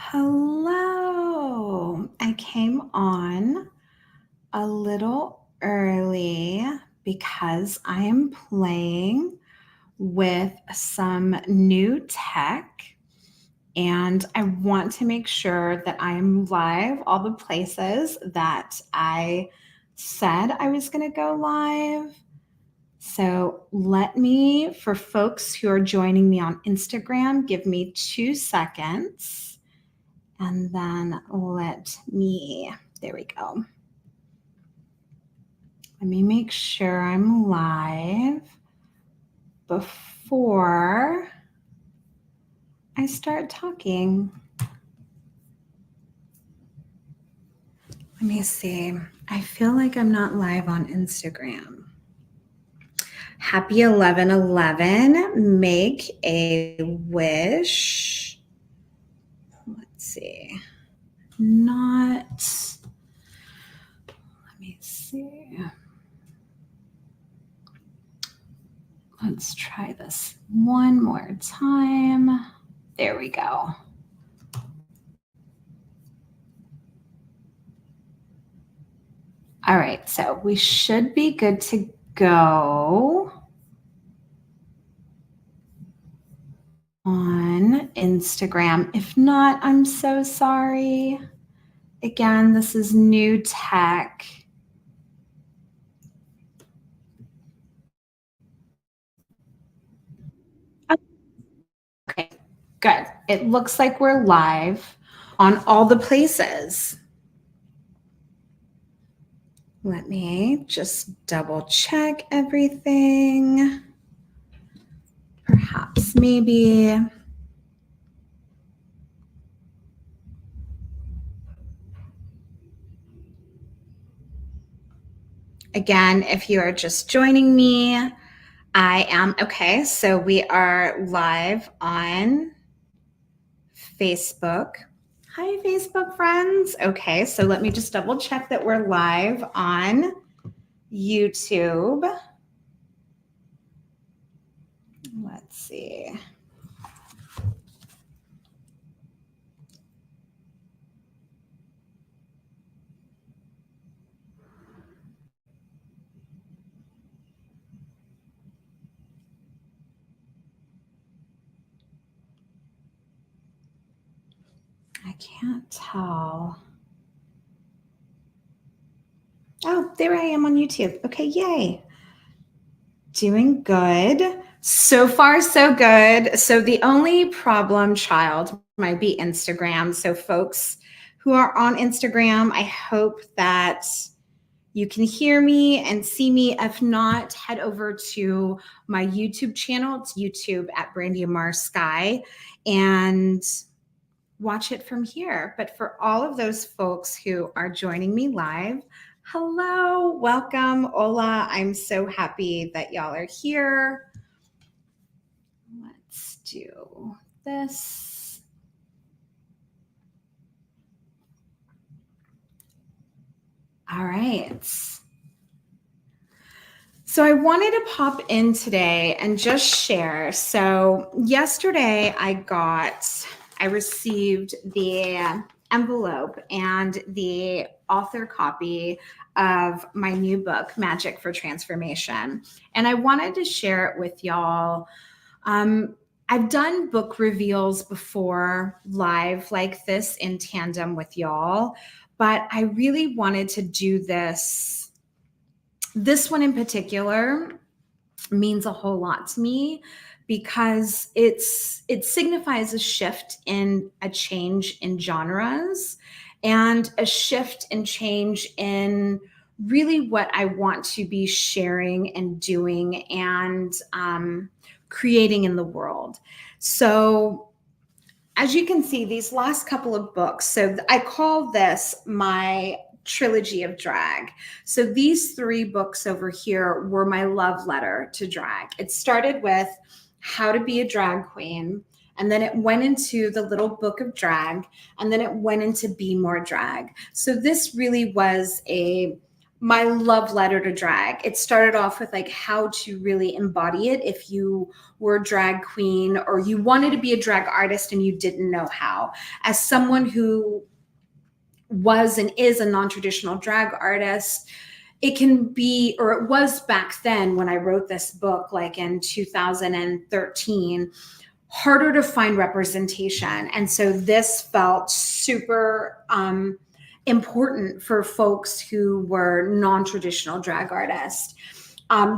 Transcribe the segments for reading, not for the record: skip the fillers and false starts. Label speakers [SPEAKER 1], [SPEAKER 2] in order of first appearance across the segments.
[SPEAKER 1] Hello. I came on a little early because I am playing with some new tech and I want to make sure that I'm live all the places that I said I was going to go live. So let me, for folks who are joining me on Instagram, give me 2 seconds. And then there we go. Let me make sure I'm live before I start talking. Let me see. I feel like I'm not live on Instagram. Happy 11/11. Make a wish. Let's see. Let me see. Let's try this one more time. There we go. All right, so we should be good to go on Instagram. If not, I'm so sorry. Again, this is new tech. Okay, good. It looks like we're live on all the places. Let me just double check everything. Perhaps maybe. Again, if you are just joining me, I am okay. So we are live on Facebook. Hi, Facebook friends. Okay, so let me just double check that we're live on YouTube. Let's see. I can't tell. Oh, there I am on YouTube. Okay, yay. Doing good. So far, so good. So the only problem child might be Instagram. So folks who are on Instagram, I hope that you can hear me and see me. If not, head over to my YouTube channel. It's YouTube at Brandy Amar Sky and watch it from here. But for all of those folks who are joining me live, hello, welcome, hola. I'm so happy that y'all are here. Let's do this. All right. So I wanted to pop in today and just share. So yesterday I received the envelope and the author copy of my new book, Magick for Transformation. And I wanted to share it with y'all. I've done book reveals before live like this in tandem with y'all, but I really wanted to do this. This one in particular means a whole lot to me because it signifies a shift in a change in genres and a shift and change in really what I want to be sharing and doing and creating in the world. So as you can see, these last couple of books, so I call this my trilogy of drag. So these 3 books over here were my love letter to drag. It started with How to Be a Drag Queen, and then it went into the Little Book of Drag, and then it went into Be More Drag. So this really was a my love letter to drag. It started off with like how to really embody it if you were a drag queen or you wanted to be a drag artist and you didn't know how. As someone who was and is a non-traditional drag artist, it can be, or it was back then when I wrote this book, like in 2013, harder to find representation. And so this felt super important for folks who were non-traditional drag artists.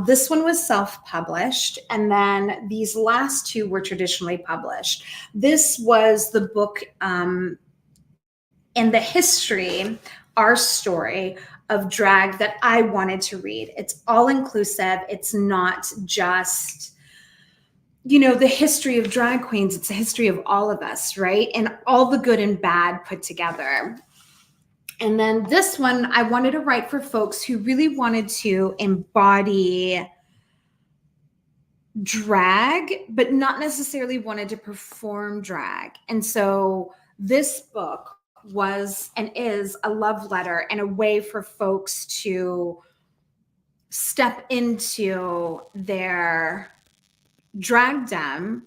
[SPEAKER 1] This one was self-published, and then these last two were traditionally published. This was the book in the history, our story of drag that I wanted to read. It's all inclusive. It's not just, the history of drag queens. It's a history of all of us, right? And all the good and bad put together. And then this one, I wanted to write for folks who really wanted to embody drag, but not necessarily wanted to perform drag. And so this book was and is a love letter and a way for folks to step into their dragdom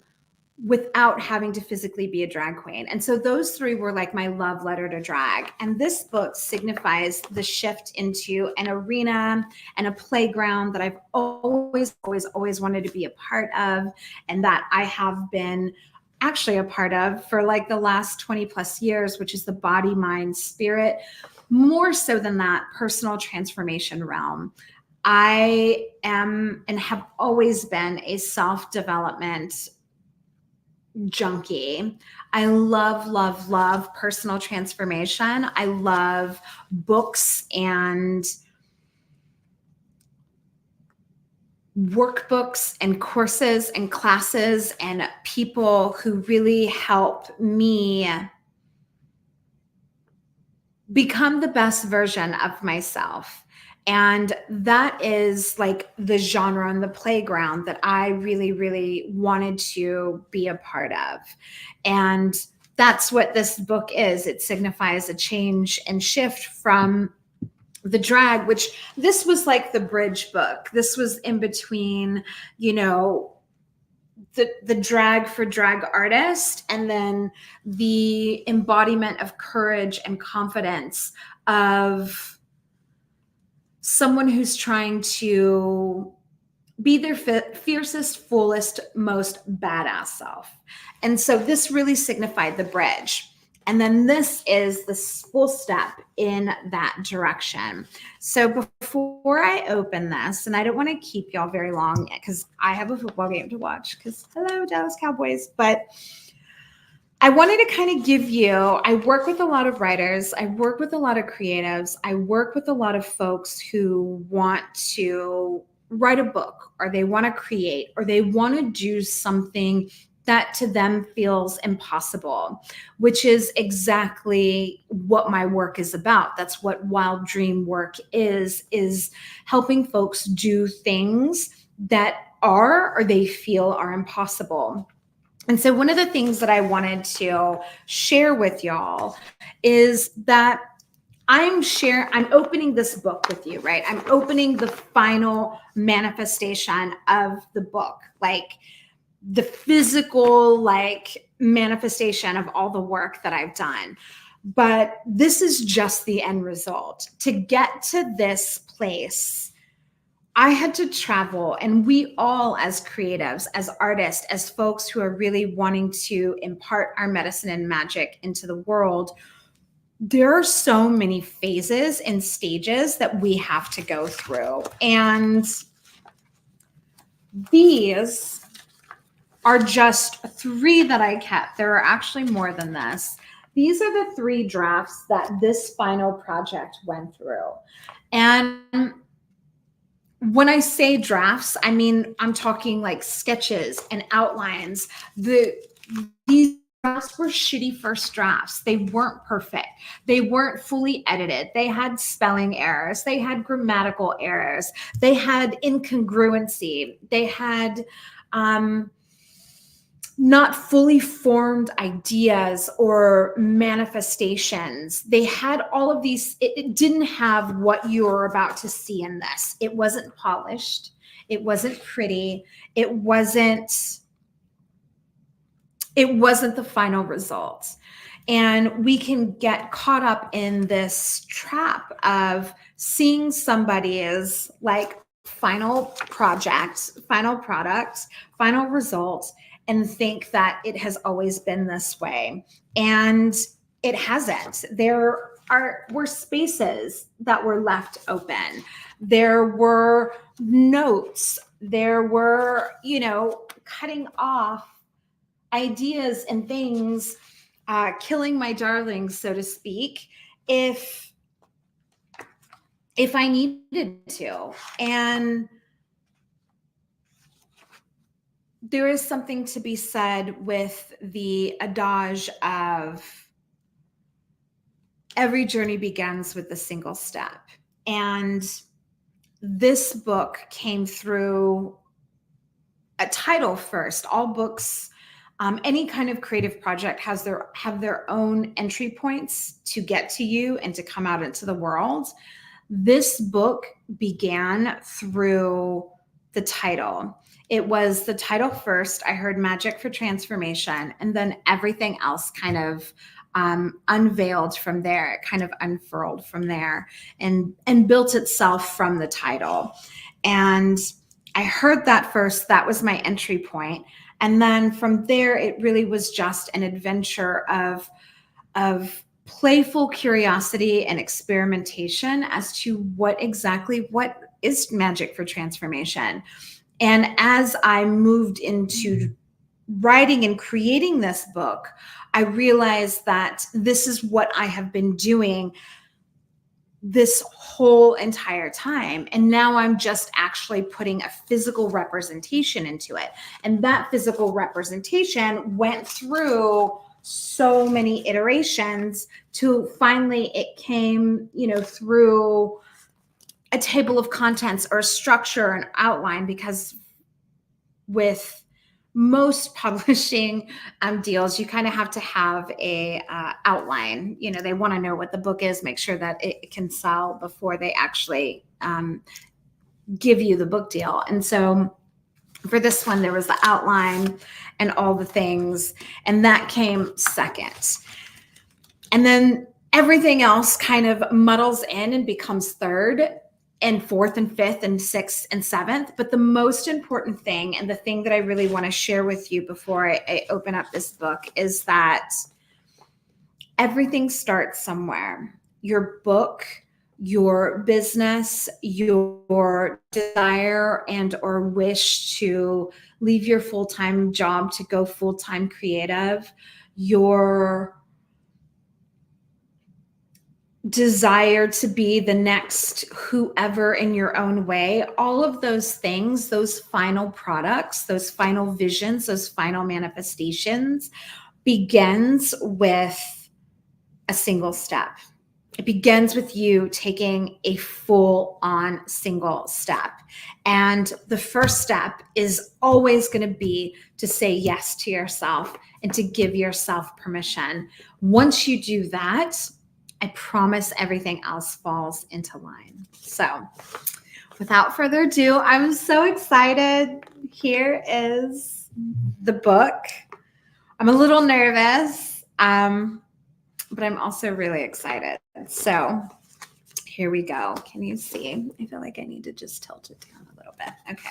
[SPEAKER 1] without having to physically be a drag queen. And so those three were like my love letter to drag. And this book signifies the shift into an arena and a playground that I've always wanted to be a part of, and that I have been actually a part of for like the last 20 plus years, which is the body, mind, spirit, more so than that personal transformation realm. I am and have always been a self-development junkie. I love personal transformation. I love books and workbooks and courses and classes and people who really help me become the best version of myself. And that is like the genre and the playground that I really wanted to be a part of. And that's what this book is. It signifies a change and shift from the drag, which this was like the bridge book. This was in between, the drag for drag artist and then the embodiment of courage and confidence of someone who's trying to be their fiercest, fullest, most badass self. And so this really signified the bridge. And then this is the full step in that direction. So before I open this, and I don't want to keep y'all very long because I have a football game to watch because hello, Dallas Cowboys. But I wanted to kind of give you, I work with a lot of writers, I work with a lot of creatives, I work with a lot of folks who want to write a book, or they want to create, or they want to do something that to them feels impossible, which is exactly what my work is about. That's what Wild Dream work is helping folks do things that are, or they feel are impossible. And so one of the things that I wanted to share with y'all is that I'm opening this book with you, right? I'm opening the final manifestation of the book, like the physical, like manifestation of all the work that I've done. But this is just the end result. To get to this place, I had to travel, and we all as creatives, as artists, as folks who are really wanting to impart our medicine and magic into the world, there are so many phases and stages that we have to go through. And these are just three that I kept. There are actually more than this. These are the three drafts that this final project went through. And when I say drafts, I mean, I'm talking like sketches and outlines. These drafts were shitty first drafts. They weren't perfect. They weren't fully edited. They had spelling errors. They had grammatical errors. They had incongruency. They had not fully formed ideas or manifestations. They had all of these, it didn't have what you're about to see in this. It wasn't polished. It wasn't pretty. It wasn't the final result. And we can get caught up in this trap of seeing somebody's like final project, final product, final result, and think that it has always been this way. And it hasn't. There were spaces that were left open. There were notes. There were, cutting off ideas and things, killing my darlings, so to speak, if I needed to. And there is something to be said with the adage of every journey begins with a single step. And this book came through a title first. All books, any kind of creative project have their own entry points to get to you and to come out into the world. This book began through the title. It was the title first. I heard Magick for Transformation, and then everything else kind of unveiled from there. It kind of unfurled from there and built itself from the title. And I heard that first. That was my entry point. And then from there, it really was just an adventure of playful curiosity and experimentation as to what is Magick for Transformation. And as I moved into writing and creating this book, I realized that this is what I have been doing this whole entire time. And now I'm just actually putting a physical representation into it. And that physical representation went through so many iterations to finally it came, through a table of contents or a structure, an outline, because with most publishing deals, you kind of have to have a outline. They want to know what the book is, make sure that it can sell before they actually give you the book deal. And so for this one, there was the outline and all the things, and that came second. And then everything else kind of muddles in and becomes third and fourth and fifth and sixth and seventh. But the most important thing, and the thing that I really want to share with you before I open up this book, is that everything starts somewhere. Your book, your business, your desire and or wish to leave your full-time job to go full-time creative, your desire to be the next whoever in your own way, all of those things, those final products, those final visions, those final manifestations begins with a single step. It begins with you taking a full-on single step. And the first step is always going to be to say yes to yourself and to give yourself permission. Once you do that, I promise everything else falls into line. So without further ado, I'm so excited. Here is the book. I'm a little nervous, but I'm also really excited. So here we go. Can you see? I feel like I need to just tilt it down a little bit. Okay.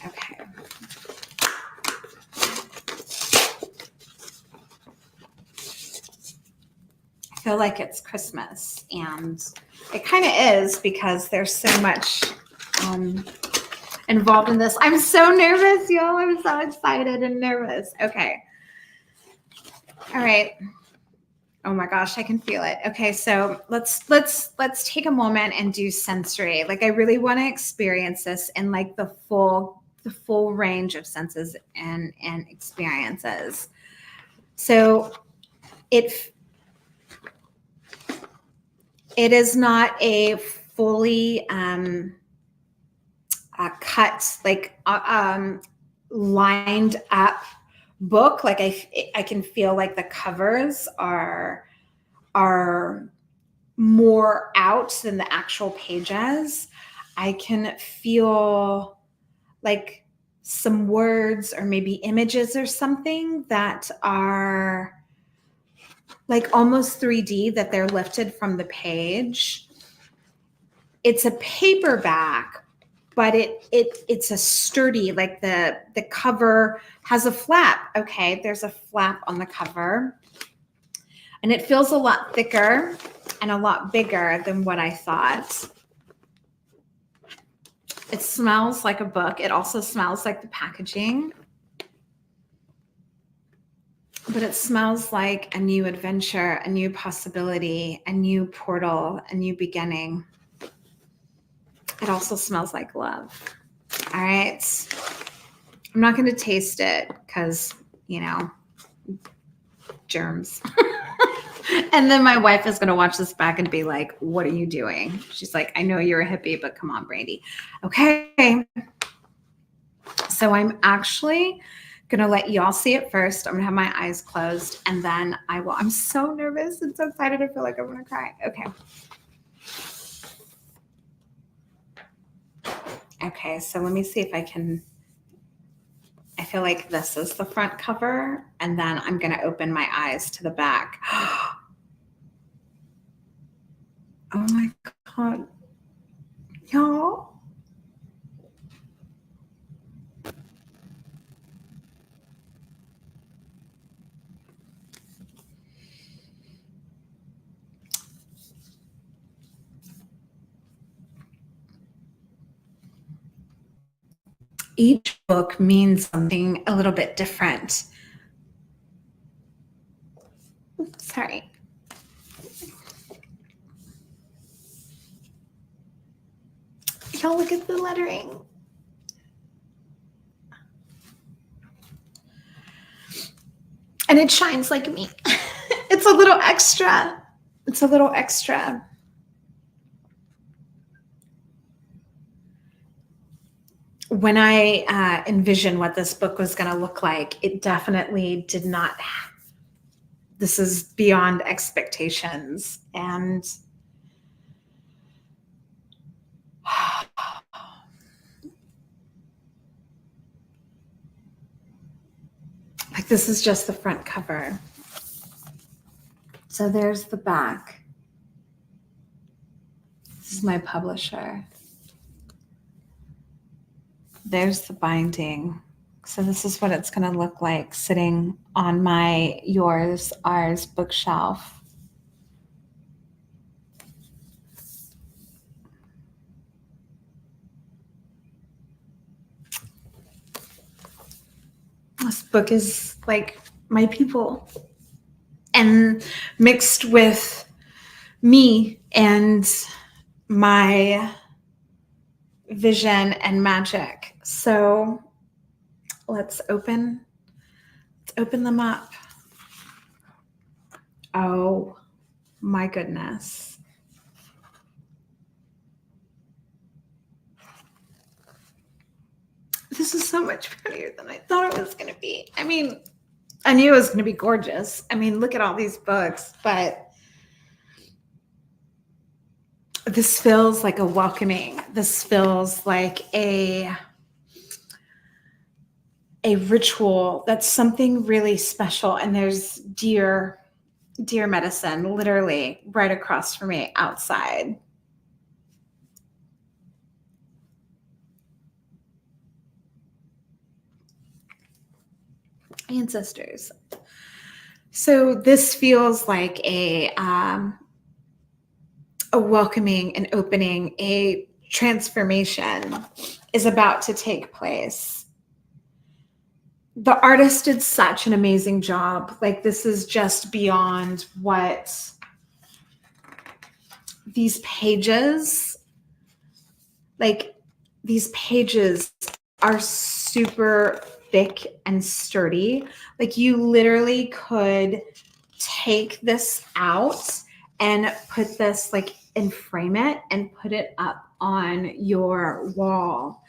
[SPEAKER 1] Okay. I feel like it's Christmas, and it kind of is because there's so much involved in this. I'm so nervous, y'all. I'm so excited and nervous. Okay. All right. Oh my gosh, I can feel it. Okay, so let's take a moment and do sensory. Like I really want to experience this in like the full range of senses and experiences. So it is not a fully cut lined up book. Like I can feel like the covers are more out than the actual pages. I can feel like some words or maybe images or something that are like almost 3D, that they're lifted from the page. It's a paperback, but it's a sturdy, like the cover has a flap. Okay, there's a flap on the cover, and it feels a lot thicker and a lot bigger than what I thought. It smells like a book. It also smells like the packaging, but it smells like a new adventure, a new possibility, a new portal, a new beginning. It also smells like love. All right. I'm not going to taste it because, germs. And then my wife is going to watch this back and be like, what are you doing? She's like, I know you're a hippie, but come on, Brandy. Okay. So I'm actually going to let y'all see it first. I'm going to have my eyes closed, and then I'm so nervous and so excited. I feel like I'm going to cry. Okay. Okay. So let me see if I feel like this is the front cover, and then I'm going to open my eyes to the back. Oh my God. Y'all. Each book means something a little bit different. Oops, sorry. Y'all look at the lettering. And it shines like me. It's a little extra. It's a little extra. When I envisioned what this book was going to look like, it definitely did not. This is beyond expectations. And like, this is just the front cover. So there's the back. This is my publisher. There's the binding. So this is what it's going to look like sitting on my yours, ours bookshelf. This book is like my people, and mixed with me and my vision and magic. So let's open them up. Oh my goodness. This is so much prettier than I thought it was going to be. I mean, I knew it was going to be gorgeous. I mean, look at all these books, but this feels like a welcoming. This feels like a ritual. That's something really special. And there's deer medicine literally right across from me outside. Ancestors. So this feels like a welcoming, an opening, a transformation is about to take place. The artist did such an amazing job. Like, this is just beyond what these pages, are super thick and sturdy. Like, you literally could take this out and put this and frame it and put it up on your wall.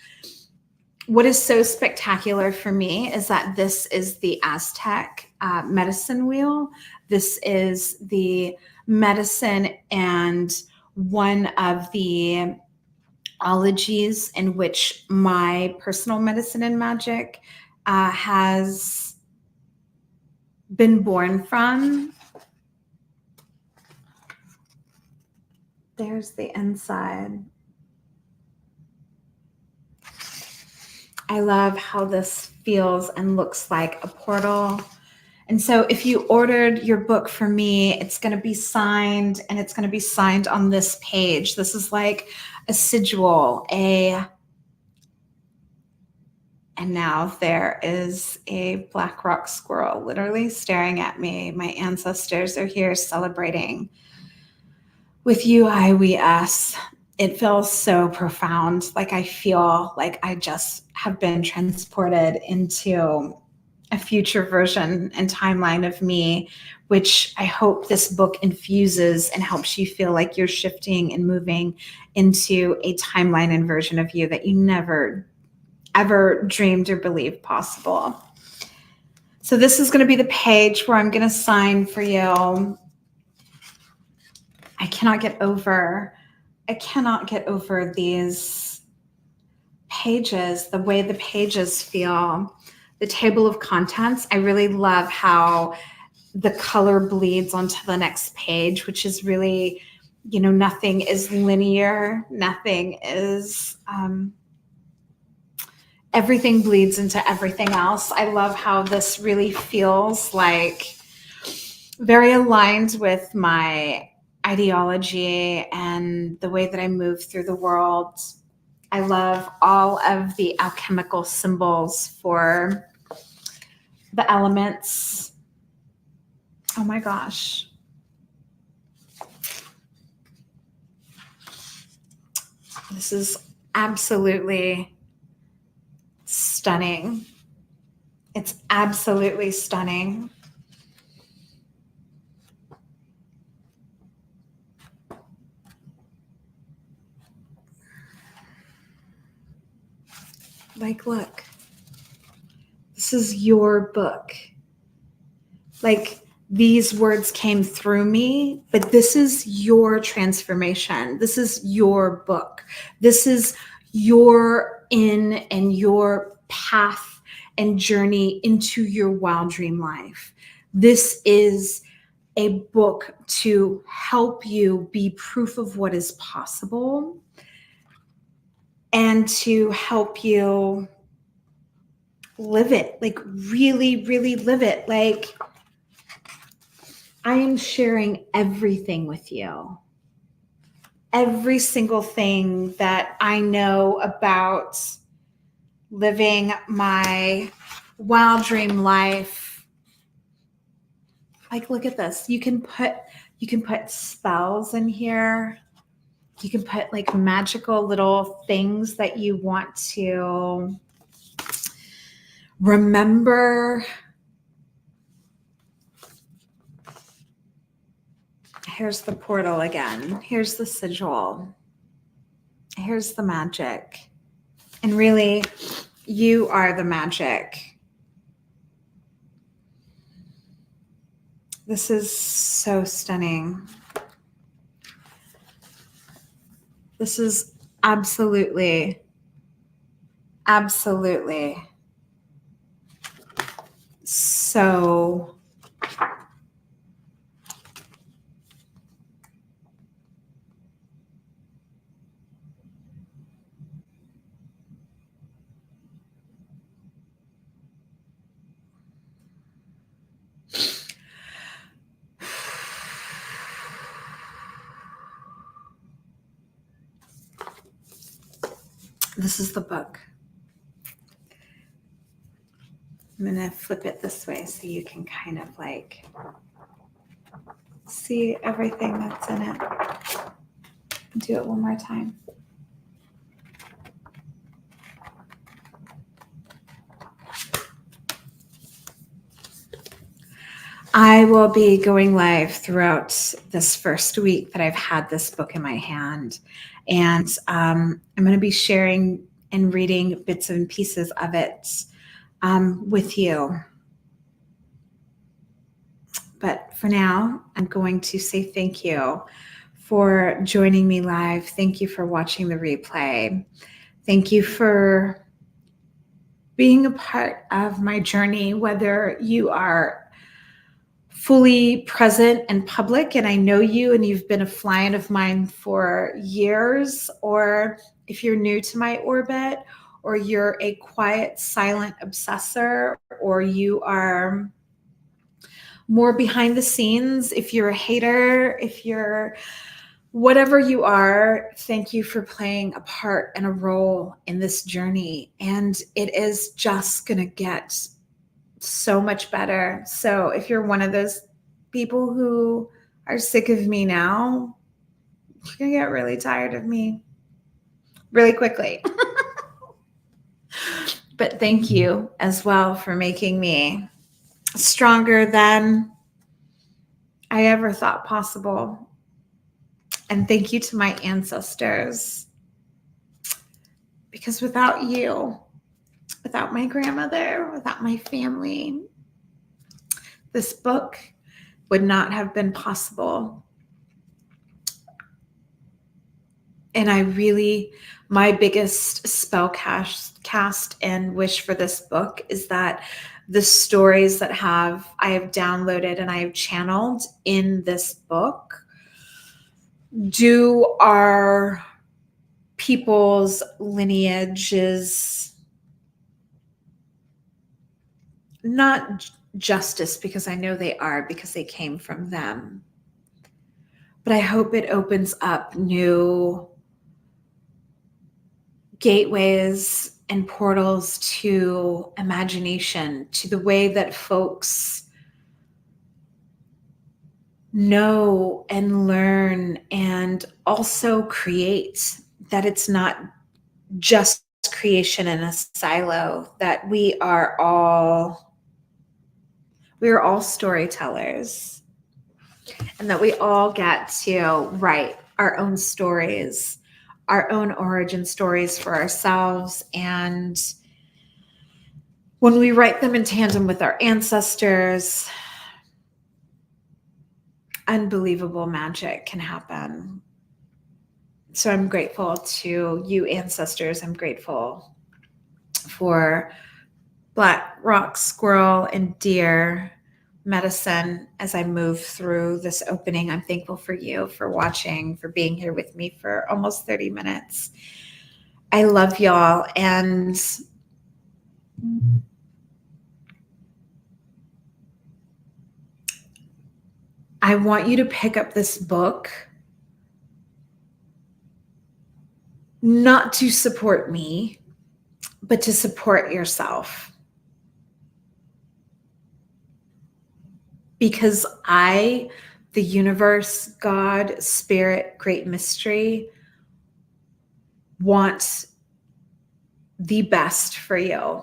[SPEAKER 1] what is so spectacular for me is that this is the Aztec medicine wheel. This is the medicine and one of the ologies in which my personal medicine and magic has been born from. There's the inside. I love how this feels and looks like a portal. And so if you ordered your book for me, it's going to be signed, and it's going to be signed on this page. This is like a sigil, and now there is a black rock squirrel literally staring at me. My ancestors are here celebrating with you, I, we, us. It feels so profound. Like I feel like I just have been transported into a future version and timeline of me, which I hope this book infuses and helps you feel like you're shifting and moving into a timeline and version of you that you never, ever dreamed or believed possible. So this is going to be the page where I'm going to sign for you. I cannot get over these pages, the way the pages feel. The table of contents, I really love how the color bleeds onto the next page, which is really, nothing is linear. Nothing is, everything bleeds into everything else. I love how this really feels like very aligned with my ideology and the way that I move through the world. I love all of the alchemical symbols for the elements. Oh my gosh. This is absolutely stunning. It's absolutely stunning. Like, look, this is your book. Like, these words came through me, but this is your transformation. This is your book. This is your in and your path and journey into your wild dream life. This is a book to help you be proof of what is possible and to help you live it, like really, really live it. Like, I am sharing everything with you. Every single thing that I know about living my wild dream life. Like, look at this. You can put spells in here. You can put like magical little things that you want to remember. Here's the portal again. Here's the sigil. Here's the magic. And really, you are the magic. This is so stunning. This is absolutely so this is the book. I'm going to flip it this way so you can kind of like see everything that's in it. Do it one more time. I will be going live throughout this first week that I've had this book in my hand. And I'm going to be sharing and reading bits and pieces of it with you. But for now, I'm going to say thank you for joining me live. Thank you for watching the replay. Thank you for being a part of my journey, whether you are fully present and public, and I know you and you've been a client of mine for years, or if you're new to my orbit, or you're a quiet, silent obsessor, or you are more behind the scenes, if you're a hater, if you're whatever you are, thank you for playing a part and a role in this journey. And it is just going to get so much better. So if you're one of those people who are sick of me now, you're going to get really tired of me really quickly. But thank you as well for making me stronger than I ever thought possible. And thank you to my ancestors, because without you, without my grandmother, without my family, this book would not have been possible. And I really, my biggest spell cast and wish for this book is that the stories that I have downloaded and I have channeled in this book do our people's lineages not justice, because I know they are, because they came from them. But I hope it opens up new gateways and portals to imagination, to the way that folks know and learn and also create, that it's not just creation in a silo, that we are all storytellers, and that we all get to write our own stories, our own origin stories for ourselves. And when we write them in tandem with our ancestors, unbelievable magic can happen. So I'm grateful to you, ancestors. I'm grateful for black rock squirrel and deer medicine as I move through this opening. I'm thankful for you, for watching, for being here with me for almost 30 minutes. I love y'all. And I want you to pick up this book, not to support me, but to support yourself. Because I, the universe, God, spirit, great mystery, want the best for you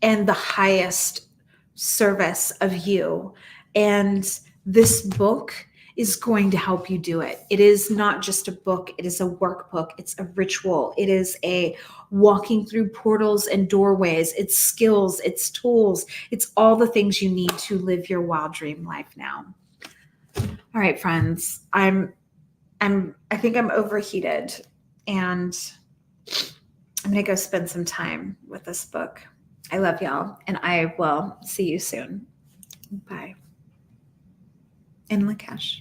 [SPEAKER 1] and the highest service of you. And this book is going to help you do it. It is not just a book. It is a workbook. It's a ritual. It is a walking through portals and doorways. It's skills. It's tools. It's all the things you need to live your wild dream life now. All right, friends. I think I'm overheated, and I'm going to go spend some time with this book. I love y'all, and I will see you soon. Bye. In Lakesh.